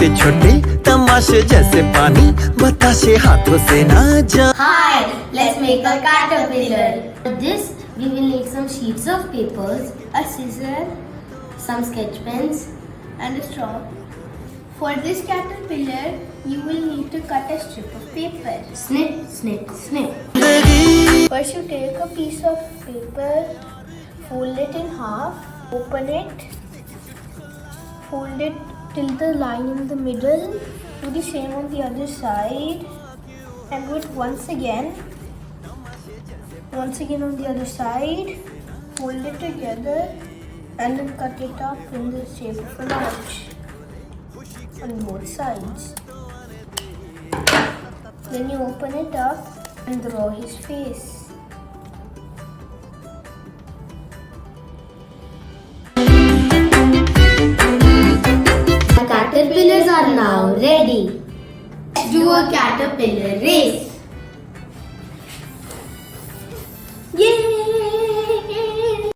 छोटे छोटे तमाशे जैसे पानी बताशे हाथों से ना जा। Hi, let's make a caterpillar. For this, we will need some sheets of papers, a scissor, some sketch pens, and a straw. For this caterpillar, you will need to cut a strip of paper. Snip, snip, snip. First, you take a piece of paper, fold it in half, open it, fold it till the line in the middle. Do the same on the other side, and do it once again. Once again on the other side, fold it together, and then cut it up in the shape of an arch on both sides. Then you open it up and draw his face. The caterpillars are now ready. Let's do a caterpillar race.